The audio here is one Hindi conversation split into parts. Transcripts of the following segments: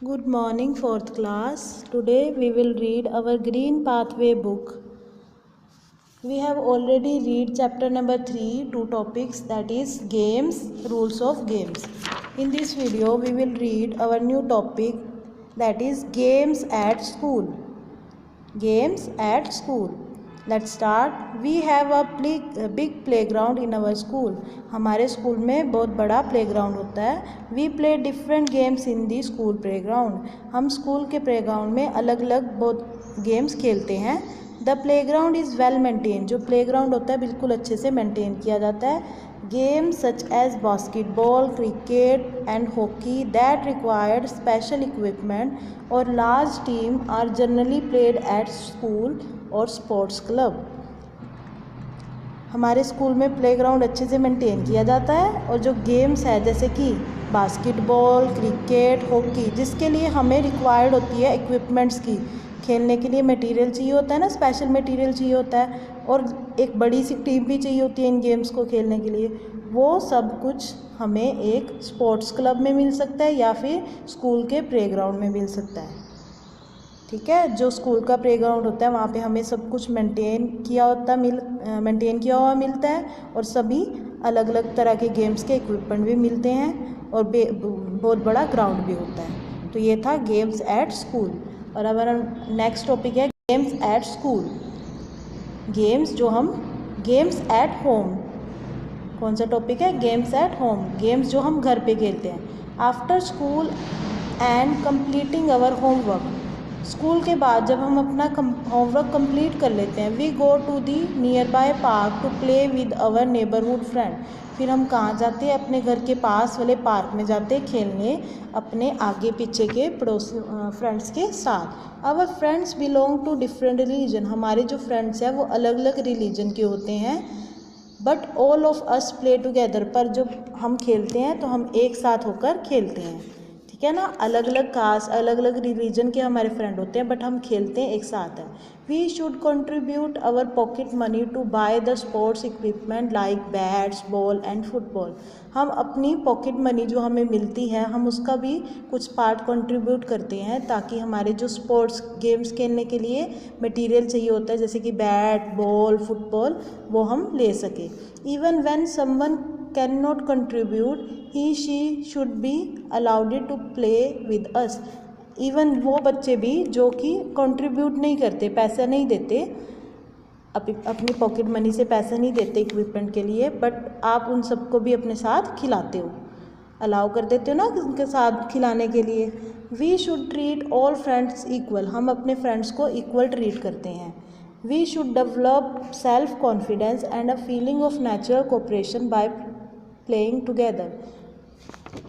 Good morning, fourth class. Today we will read our Green Pathway book. We have already read chapter number 3, two topics, that is games, rules of games. In this video we will read our new topic, that is games at school. Games at school. Let's start. We have a big playground in our school. हमारे स्कूल में बहुत बड़ा प्लेग्राउंड होता है. We play different games in the school playground. हम स्कूल के प्लेग्राउंड में अलग अलग बहुत गेम्स खेलते हैं. The playground is well maintain. जो प्लेग्राउंड होता है बिल्कुल अच्छे से मेंटेन किया जाता है. Games such as basketball, cricket and hockey that required special equipment or large team are generally played at school or sports club. हमारे स्कूल में प्लेग्राउंड अच्छे से मेंटेन किया जाता है और जो गेम्स है जैसे कि बास्केटबॉल, क्रिकेट, हॉकी, जिसके लिए हमें रिक्वायर्ड होती है इक्विपमेंट्स की. खेलने के लिए मटेरियल चाहिए होता है ना, स्पेशल मटेरियल चाहिए होता है और एक बड़ी सी टीम भी चाहिए होती है इन गेम्स को खेलने के लिए. वो सब कुछ हमें एक स्पोर्ट्स क्लब में मिल सकता है या फिर स्कूल के प्लेग्राउंड में मिल सकता है. ठीक है. जो स्कूल का प्लेग्राउंड होता है वहाँ पे हमें सब कुछ मेंटेन किया हुआ मिलता है और सभी अलग अलग तरह के गेम्स के इक्विपमेंट भी मिलते हैं और बहुत बड़ा ग्राउंड भी होता है. तो ये था गेम्स एट स्कूल. और हमारा नेक्स्ट टॉपिक है games at school. Games at home. कौन सा टॉपिक है? Games at home. गेम्स जो हम घर पे खेलते हैं. After school and completing our homework. School के बाद जब हम अपना होमवर्क कंप्लीट कर लेते हैं, we go to the nearby park to play with our neighbourhood friend. फिर हम कहाँ जाते हैं? अपने घर के पास वाले पार्क में जाते हैं खेलने अपने आगे पीछे के पड़ोसी फ्रेंड्स के साथ. Our friends belong to different religion. हमारे जो फ्रेंड्स हैं वो अलग अलग रिलीजन के होते हैं. But all of us play together. पर जब हम खेलते हैं तो हम एक साथ होकर खेलते हैं. ठीक है ना. अलग अलग कास्ट, अलग अलग रिलीजन के हमारे फ्रेंड होते हैं बट हम खेलते हैं एक साथ है. We should contribute our pocket money to buy the sports equipment like bats, ball and football. हम अपनी पॉकेट मनी जो हमें मिलती है हम उसका भी कुछ पार्ट कंट्रीब्यूट करते हैं ताकि हमारे जो स्पोर्ट्स गेम्स खेलने के लिए मटेरियल चाहिए होता है जैसे कि बैट, बॉल, फुटबॉल, वो हम ले सके. Even when someone can not contribute, she should be allowed to play with us. Even वो बच्चे भी जो कि कंट्रीब्यूट नहीं करते, पैसा नहीं देते, अपनी पॉकेट मनी से पैसा नहीं देते इक्विपमेंट के लिए, बट आप उन सबको भी अपने साथ खिलाते हो, अलाउ कर देते हो ना उनके साथ खिलाने के लिए. We should treat all friends equal. हम अपने फ्रेंड्स को इक्वल ट्रीट करते हैं. We should develop self confidence and a feeling of natural cooperation by playing together.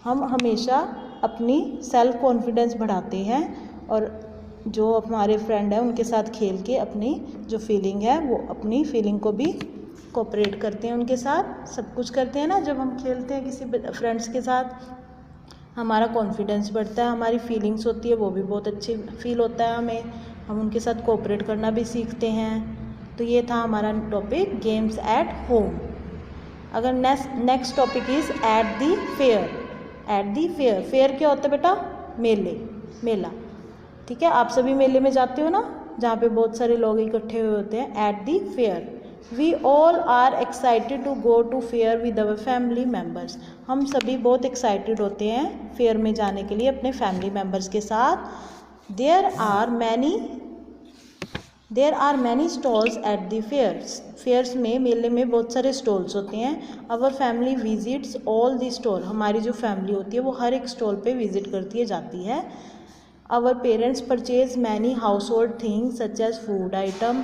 हम हमेशा अपनी सेल्फ कॉन्फिडेंस बढ़ाते हैं और जो हमारे फ्रेंड हैं उनके साथ खेल के अपनी जो फीलिंग है वो अपनी फीलिंग को भी कोऑपरेट करते हैं, उनके साथ सब कुछ करते हैं ना. जब हम खेलते हैं किसी फ्रेंड्स के साथ हमारा कॉन्फिडेंस बढ़ता है, हमारी फीलिंग्स होती है वो भी बहुत अच्छी फील होता है हमें. हम उनके साथ कोऑपरेट करना भी सीखते हैं. तो ये था हमारा टॉपिक गेम्स एट होम. अगर next topic is eight the fair. Eight the fair. Fair क्या होता है बेटा? मेला. ठीक है. आप सभी मेले में जाते हो ना जहाँ पे बहुत सारे लोग इकट्ठे हुए होते हैं. At the fair. We all are excited to go to fair with our family members. हम सभी बहुत एक्साइटेड होते हैं फेयर में जाने के लिए अपने फैमिली मेम्बर्स के साथ. There are many stalls at the fairs. Fairs में, मेले में बहुत सारे स्टॉल्स होते हैं. Our family visits all the stall. हमारी जो फैमिली होती है वो हर एक स्टॉल पे विजिट करती है, जाती है. Our parents purchase many household things such as food item,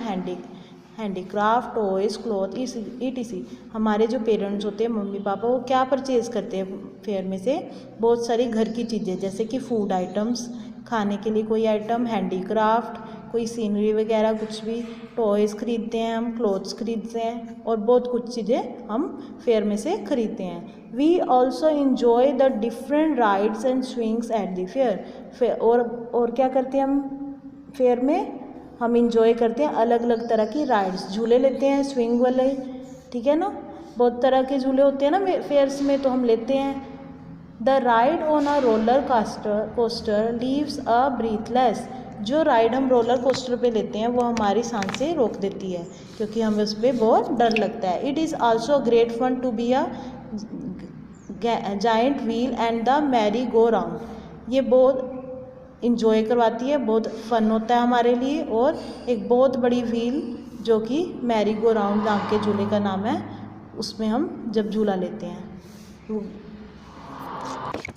handicraft, toys, cloth, etc. हमारे जो पेरेंट्स होते हैं, मम्मी पापा, वो क्या परचेज़ करते हैं फेयर में से? बहुत सारी घर की चीज़ें जैसे कि फूड आइटम्स, खाने के लिए कोई आइटम, हैंडीक्राफ्ट, कोई सीनरी वगैरह कुछ भी, टॉयज़ खरीदते हैं हम, क्लॉथ्स खरीदते हैं और बहुत कुछ चीज़ें हम फेयर में से खरीदते हैं. We also enjoy the different rides and swings at the fair. और क्या करते हैं हम फेयर में? हम इंजॉय करते हैं अलग अलग तरह की राइड्स, झूले लेते हैं स्विंग वाले. ठीक है ना. बहुत तरह के झूले होते हैं ना फेयर्स में, तो हम लेते हैं. The ride on a roller coaster leaves a breathless. जो राइड हम रोलर कोस्टर पे लेते हैं वो हमारी सांसें रोक देती है क्योंकि हमें उस पर बहुत डर लगता है। It is also great fun to be a giant wheel and the merry go round. ये बहुत इंजॉय करवाती है, बहुत फन होता है हमारे लिए। और एक बहुत बड़ी व्हील जो कि मैरी गो राउंड नाम के झूले का नाम है, उसमें हम जब झूला लेते हैं,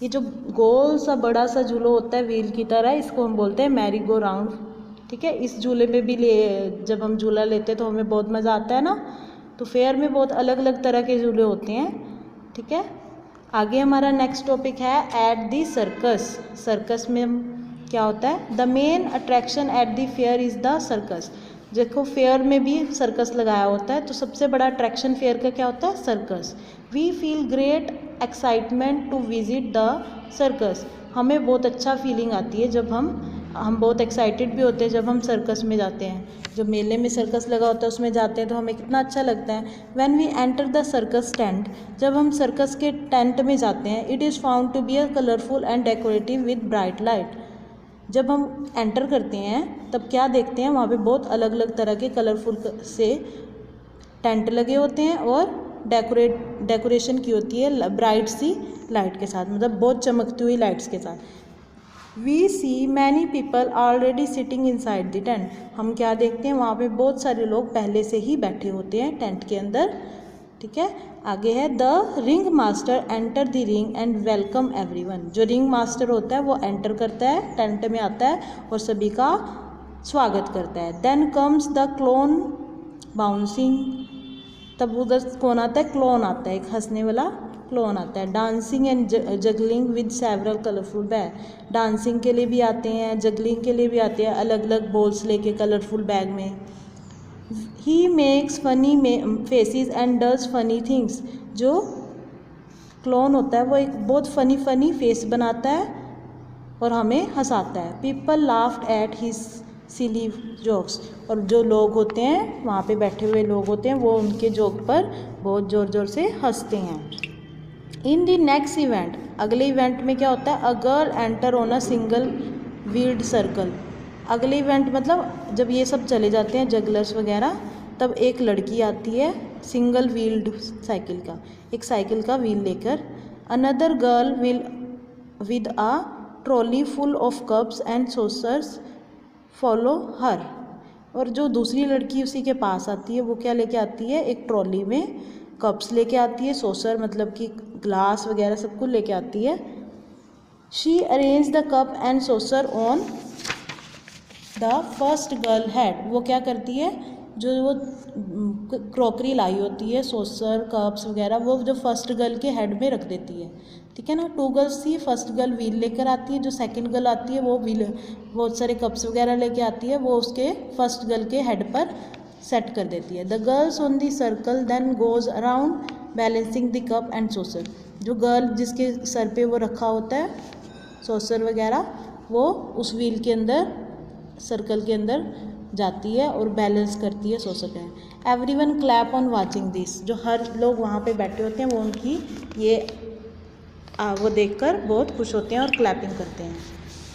ये जो गोल सा बड़ा सा झूला होता है व्हील की तरह, इसको हम बोलते हैं मैरी गो राउंड। ठीक है, इस झूले में भी जब हम झूला लेते हैं तो हमें बहुत मज़ा आता है ना। तो फेयर में बहुत अलग अलग तरह के झूले होते हैं। ठीक है, आगे हमारा नेक्स्ट टॉपिक है एट दी सर्कस। सर्कस में क्या होता है? The main attraction eight the fair is the circus. देखो फेयर में भी सर्कस लगाया होता है, तो सबसे बड़ा अट्रैक्शन फेयर का क्या होता है? Circus. We feel great excitement to visit the circus. हमें बहुत अच्छा फीलिंग आती है जब हम बहुत एक्साइटेड भी होते हैं जब हम सर्कस में जाते हैं। जब मेले में सर्कस लगा होता है उसमें जाते हैं तो हमें कितना अच्छा लगता है। When we enter the circus tent, जब हम सर्कस के टेंट में जाते हैं, it is found to be a colourful and decorative with bright light. जब हम एंटर करते हैं तब क्या देखते हैं? वहाँ पे बहुत अलग अलग तरह के कलरफुल से टेंट लगे होते हैं और डेकोरेशन की होती है ब्राइट सी लाइट के साथ, मतलब बहुत चमकती हुई लाइट्स के साथ। We see many people already sitting inside the tent. हम क्या देखते हैं? वहाँ पे बहुत सारे लोग पहले से ही बैठे होते हैं टेंट के अंदर। ठीक है, आगे है the ring master enter the ring and welcome everyone. जो रिंग मास्टर होता है वो एंटर करता है, टेंट में आता है और सभी का स्वागत करता है। Then comes the clown bouncing. तब उधर कौन आता है? क्लोन आता है, एक हंसने वाला क्लोन आता है। Dancing and juggling with several colourful bag. Dancing के लिए भी आते हैं, जगलिंग के लिए भी आते हैं, अलग अलग बॉल्स लेके कलरफुल बैग में। He makes funny faces and does funny things. जो क्लोन होता है वो एक बहुत फनी फेस बनाता है और हमें हंसाता है। People laughed at his silly jokes. और जो लोग होते हैं वहाँ पे बैठे हुए लोग होते हैं वो उनके जोक पर बहुत ज़ोर ज़ोर से हंसते हैं। इन द नेक्स्ट इवेंट, अगले इवेंट में क्या होता है? A girl enter on a single wheeled circle. अगले इवेंट मतलब जब ये सब चले जाते हैं जगलर्स वगैरह, तब एक लड़की आती है सिंगल व्हील्ड साइकिल का, एक साइकिल का व्हील लेकर। Another girl will with a trolley full of cups and saucers follow her. और जो दूसरी लड़की उसी के पास आती है वो क्या लेके आती है? एक ट्रॉली में कप्स लेके आती है, सॉसर मतलब कि ग्लास वगैरह सब कुछ लेके आती है। She arrange the cup and saucer on the first girl head. वो क्या करती है? जो वो क्रॉकरी लाई होती है, सॉसर कप्स वगैरह, वो जो फर्स्ट गर्ल के हेड में रख देती है। ठीक है ना। टू गर्ल्स थी, फर्स्ट गर्ल व्हील लेकर आती है, जो सेकंड गर्ल आती है वो व्हील बहुत सारे कप्स वगैरह लेके आती है, वो उसके फर्स्ट गर्ल के हेड पर सेट कर देती है। The girls on the circle then goes around balancing the cup and saucer. जो गर्ल जिसके सर पे वो रखा होता है सॉसर वगैरह, वो उस व्हील के अंदर सर्कल के अंदर जाती है और बैलेंस करती है सॉसर के। Everyone clap on watching this. जो हर लोग वहाँ पे बैठे होते हैं वो उनकी ये वो देखकर बहुत खुश होते हैं और क्लैपिंग करते हैं।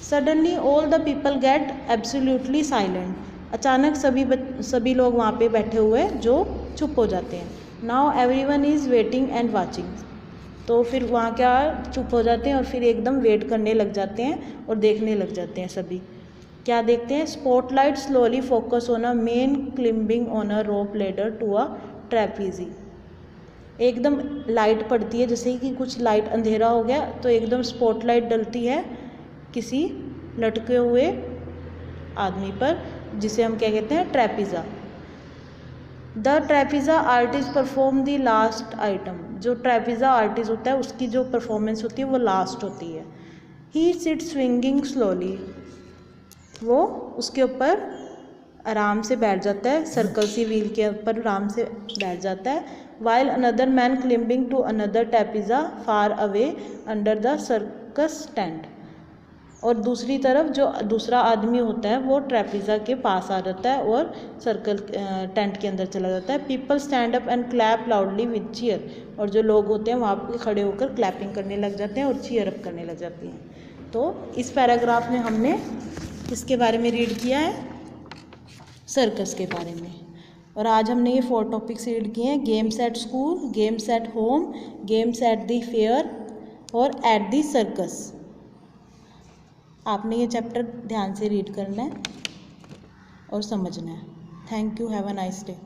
Suddenly all the people get absolutely silent. अचानक सभी लोग वहाँ पे बैठे हुए जो चुप हो जाते हैं। Now everyone is waiting and watching. तो फिर वहाँ क्या चुप हो जाते हैं और फिर एकदम वेट करने लग जाते हैं और देखने लग जाते हैं। सभी क्या देखते हैं? Spotlight slowly focus on a man climbing on a rope ladder to a trapeze. एकदम लाइट पड़ती है, जैसे कि कुछ लाइट अंधेरा हो गया तो एकदम स्पॉटलाइट डलती है किसी लटके हुए आदमी पर, जिसे हम क्या कहते हैं? Trapeze. The trapeze artist perform the last item. जो ट्रेपीजा आर्टिस्ट होता है उसकी जो परफॉर्मेंस होती है वो लास्ट होती है। ही सिट स्विंगिंग स्लोली। वो उसके ऊपर आराम से बैठ जाता है, सर्कल सी व्हील के ऊपर आराम से बैठ जाता है। While another man climbing to another trapeze far away under the circus tent. और दूसरी तरफ जो दूसरा आदमी होता है वो ट्रेपीजा के पास आ जाता है और सर्कल टेंट के अंदर चला जाता है। People stand up and clap loudly with cheer, और जो लोग होते हैं वहाँ पे खड़े होकर क्लैपिंग करने लग जाते हैं और चीयर अप करने लग जाती हैं। तो इस पैराग्राफ में हमने किसके बारे में रीड किया है? सर्कस के बारे में। और आज हमने ये 4 टॉपिक्स रीड किए हैं, games at school, games at home, games eight the fair और एट द सर्कस। आपने ये चैप्टर ध्यान से रीड करना है और समझना है। Thank you, have a nice day.